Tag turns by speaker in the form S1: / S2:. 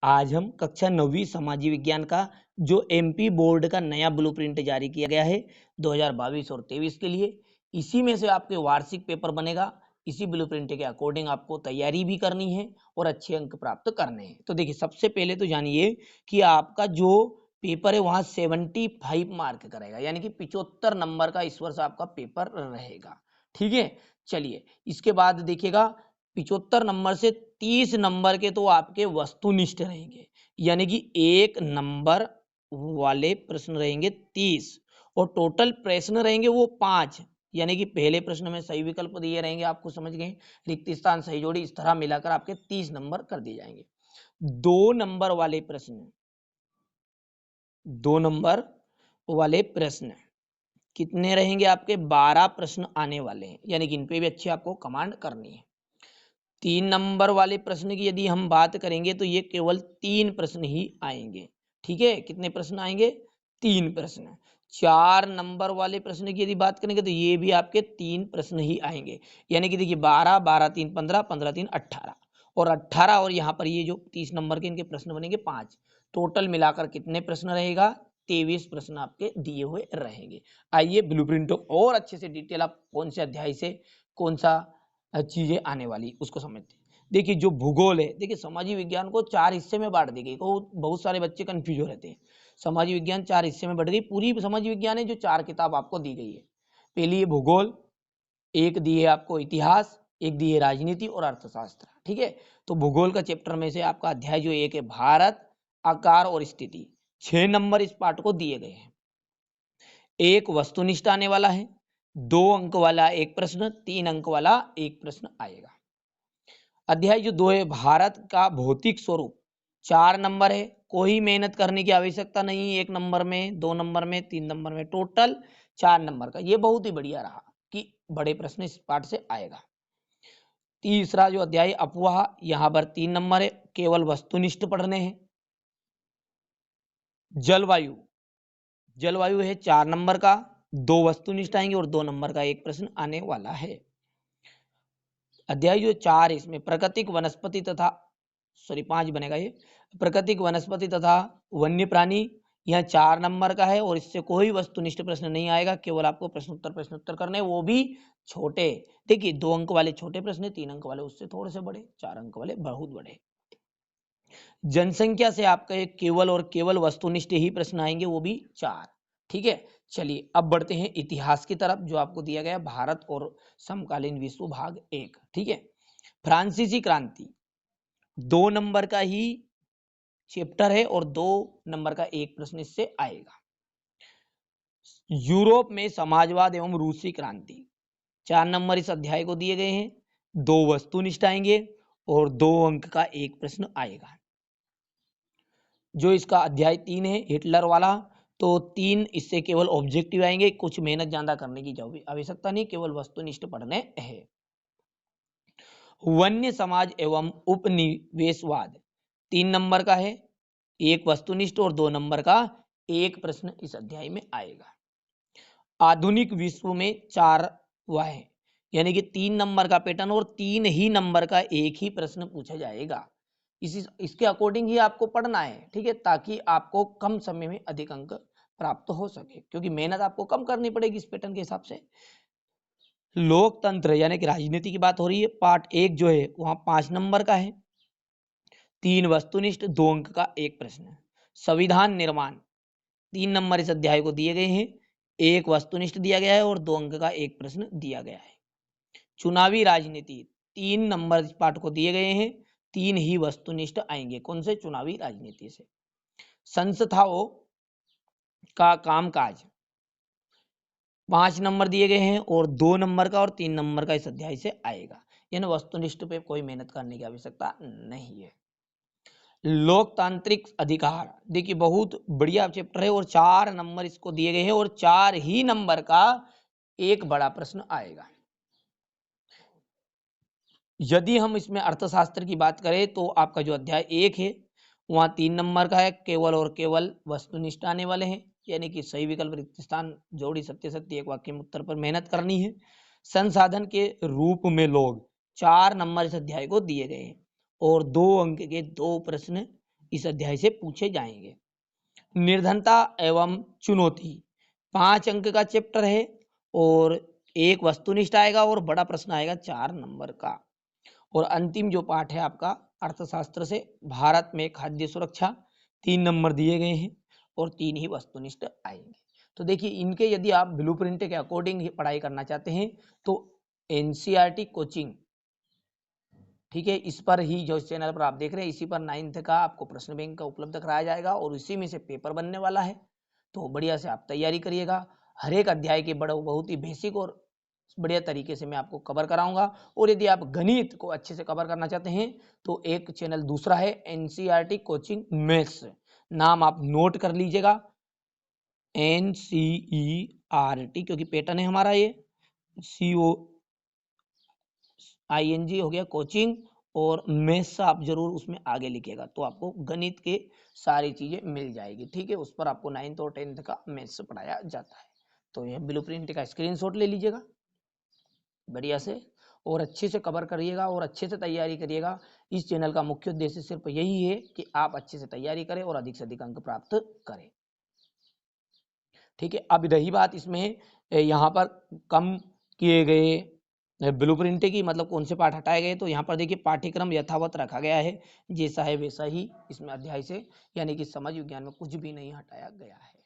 S1: आज हम कक्षा 9वीं समाजी विज्ञान का जो एमपी बोर्ड का नया ब्लूप्रिंट जारी किया गया है 2022 और 23 के लिए, इसी में से आपके वार्षिक पेपर बनेगा। इसी ब्लूप्रिंट के अकॉर्डिंग आपको तैयारी भी करनी है और अच्छे अंक प्राप्त करने हैं। तो देखिए, सबसे पहले तो जानिए कि आपका जो पेपर है वहां 75 मार्क का रहेगा, यानी कि 75 नंबर का इस वर्ष आपका पेपर रहेगा। ठीक है, चलिए इसके बाद देखिएगा 75 नंबर से 30 नंबर के तो आपके वस्तुनिष्ठ रहेंगे, यानी कि 1 नंबर वाले प्रश्न रहेंगे 30 और टोटल प्रश्न रहेंगे वो 5, यानी कि पहले प्रश्न में सही विकल्प दिए रहेंगे, आपको समझ गए, रिक्त स्थान सही जोड़ी, इस तरह मिलाकर आपके 30 नंबर कर दिए जाएंगे। 2 नंबर वाले प्रश्न, 2 नंबर वाले प्रश्न कितने रहेंगे आपके? 12 प्रश्न आने वाले हैं, यानी कि इन पे भी अच्छी आपको कमांड करनी है। 3 नंबर वाले प्रश्न की यदि हम बात करेंगे तो ये केवल 3 प्रश्न ही आएंगे। ठीक है, कितने प्रश्न आएंगे? 3 प्रश्न। 4 नंबर वाले प्रश्न की यदि बात करेंगे तो ये भी आपके 3 प्रश्न ही आएंगे, यानी कि देखिए 12 12 3 15 15 3 18 और 18 और यहाँ पर ये जो 30 नंबर के इनके प्रश्न बनेंगे 5, टोटल मिलाकर कितने प्रश्न रहेगा? 23 प्रश्न आपके दिए हुए रहेंगे। आइए ब्लूप्रिंट और अच्छे से डिटेल आप कौन से अध्याय से कौन सा चीजें आने वाली उसको समझते हैं। देखिए जो भूगोल है, देखिए समाजी विज्ञान को 4 हिस्से में बांट दी गई, तो बहुत सारे बच्चे कंफ्यूज हो रहते हैं। समाजी विज्ञान 4 हिस्से में बढ़ गई, पूरी समाजी विज्ञान है जो 4 किताब आपको दी गई है। पहली है भूगोल, एक दी है आपको इतिहास, एक दी है राजनीति और अर्थशास्त्र। ठीक है, तो भूगोल का चैप्टर में से आपका अध्याय जो एक है भारत, आकार और स्थिति, 6 नंबर इस पाठ को दिए गए हैं। एक वस्तुनिष्ठ आने वाला है, 2 अंक वाला एक प्रश्न, 3 अंक वाला एक प्रश्न आएगा। अध्याय जो 2 है भारत का भौतिक स्वरूप, 4 नंबर है, कोई मेहनत करने की आवश्यकता नहीं, 1 नंबर में, 2 नंबर में, 3 नंबर में, टोटल 4 नंबर का। ये बहुत ही बढ़िया रहा कि बड़े प्रश्न इस पाठ से आएगा। तीसरा जो अध्याय अफवाह, यहाँ पर 3 नंबर है, केवल वस्तुनिष्ठ पढ़ने हैं। जलवायु, जलवायु है 4 नंबर का, 2 वस्तुनिष्ठ आएंगे और 2 नंबर का एक प्रश्न आने वाला है। अध्याय जो 4 इसमें प्राकृतिक वनस्पति तथा 5 बनेगा ये, प्राकृतिक वनस्पति तथा वन्य प्राणी, यह 4 नंबर का है और इससे कोई वस्तुनिष्ठ प्रश्न नहीं आएगा, केवल आपको प्रश्नोत्तर करने, वो भी छोटे। देखिए 2 अंक वाले छोटे प्रश्न, 3 अंक वाले उससे थोड़े से बड़े, 4 अंक वाले बहुत बड़े। जनसंख्या से आपका एक केवल और केवल वस्तुनिष्ठ ही प्रश्न आएंगे, वो भी 4। ठीक है, चलिए अब बढ़ते हैं इतिहास की तरफ, जो आपको दिया गया भारत और समकालीन विश्व भाग 1। ठीक है, फ्रांसीसी क्रांति 2 नंबर का ही चैप्टर है और 2 नंबर का एक प्रश्न इससे आएगा। यूरोप में समाजवाद एवं रूसी क्रांति, 4 नंबर इस अध्याय को दिए गए हैं, 2 वस्तुनिष्ठ आएंगे और 2 अंक का एक प्रश्न आएगा। जो इसका अध्याय 3 है हिटलर वाला, तो 3 इससे केवल ऑब्जेक्टिव आएंगे, कुछ मेहनत ज्यादा करने की आवश्यकता नहीं, केवल वस्तुनिष्ठ पढ़ने हैं। वन्य समाज एवं उपनिवेशवाद 3 नंबर का है, एक वस्तुनिष्ठ और 2 नंबर का एक प्रश्न इस अध्याय में आएगा। आधुनिक विश्व में 4 वह है, यानी कि 3 नंबर का पैटर्न और 3 ही नंबर का एक ही प्रश्न पूछा जाएगा। इसके अकॉर्डिंग ही आपको पढ़ना है। ठीक है, ताकि आपको कम समय में अधिक अंक प्राप्त हो सके, क्योंकि मेहनत आपको कम करनी पड़ेगी इस पैटर्न के हिसाब से। लोकतंत्र यानी कि राजनीति की बात हो रही है, पार्ट 1 जो है वहां 5 नंबर का है, 3 वस्तुनिष्ठ, 2 अंक का एक प्रश्न। संविधान निर्माण 3 नंबर इस अध्याय को दिए गए हैं, एक वस्तुनिष्ठ दिया गया है और 2 अंक का एक प्रश्न दिया गया है। चुनावी राजनीति 3 नंबर इस पाठ को दिए गए हैं, 3 ही वस्तुनिष्ठ आएंगे, कौन से? चुनावी राजनीति से। संस्थाओं का कामकाज 5 नंबर दिए गए हैं और 2 नंबर का और 3 नंबर का इस अध्याय से आएगा, यानी वस्तुनिष्ठ पे कोई मेहनत करने की आवश्यकता नहीं है। लोकतांत्रिक अधिकार, देखिए बहुत बढ़िया चैप्टर है और 4 नंबर इसको दिए गए हैं और 4 ही नंबर का एक बड़ा प्रश्न आएगा। यदि हम इसमें अर्थशास्त्र की बात करें तो आपका जो अध्याय 1 है वहाँ 3 नंबर का है, केवल और केवल वस्तुनिष्ठ आने वाले हैं, यानी कि सही विकल्प, रिक्त स्थान, जोड़ी, सत्य सत्य, एक वाक्य में उत्तर पर मेहनत करनी है। संसाधन के रूप में लोग 4 नंबर इस अध्याय को दिए गए हैं और 2 अंक के 2 प्रश्न इस अध्याय से पूछे जाएंगे। निर्धनता एवं चुनौती 5 अंक का चैप्टर है और एक वस्तुनिष्ठ आएगा और बड़ा प्रश्न आएगा 4 नंबर का। और अंतिम जो पाठ है आपका अर्थशास्त्र से भारत में खाद्य सुरक्षा 3 नंबर दिए गए हैं और 3 ही वस्तुनिष्ठ आएंगे। तो देखिए इनके यदि आप ब्लूप्रिंट के अकॉर्डिंग ही पढ़ाई करना चाहते हैं तो एनसीईआरटी कोचिंग, ठीक है, इस पर ही जो चैनल पर आप देख रहे हैं इसी पर 9th का आपको प्रश्न बैंक का उपलब्ध कराया जाएगा और इसी में से पेपर बनने वाला है। तो बढ़िया से आप तैयारी करिएगा। हर एक अध्याय के बहुत ही बेसिक और बढ़िया तरीके से मैं आपको कवर कराऊंगा। और यदि आप गणित को अच्छे से कवर करना चाहते हैं तो एक चैनल दूसरा है एनसीईआरटी कोचिंग मैथ्स, नाम आप नोट कर लीजिएगा एनसीईआरटी, क्योंकि पैटर्न है हमारा ये COING हो गया कोचिंग, और मैथ्स आप जरूर उसमें आगे लिखिएगा तो आपको गणित के सारी चीजें मिल जाएगी। ठीक है, उस पर आपको 9th और 10th का मैथ्स पढ़ाया जाता है। तो यह ब्लूप्रिंट का स्क्रीनशॉट ले लीजिएगा बढ़िया से और अच्छे से कवर करिएगा और अच्छे से तैयारी करिएगा। इस चैनल का मुख्य उद्देश्य सिर्फ यही है कि आप अच्छे से तैयारी करें और अधिक से अधिक अंक प्राप्त करें। ठीक है, अब रही बात इसमें यहाँ पर कम किए गए ब्लूप्रिंट की, मतलब कौन से पाठ हटाए गए, तो यहाँ पर देखिए पाठ्यक्रम यथावत रखा गया है, जैसा है वैसा ही इसमें अध्याय से, यानी कि समाज विज्ञान में कुछ भी नहीं हटाया गया है।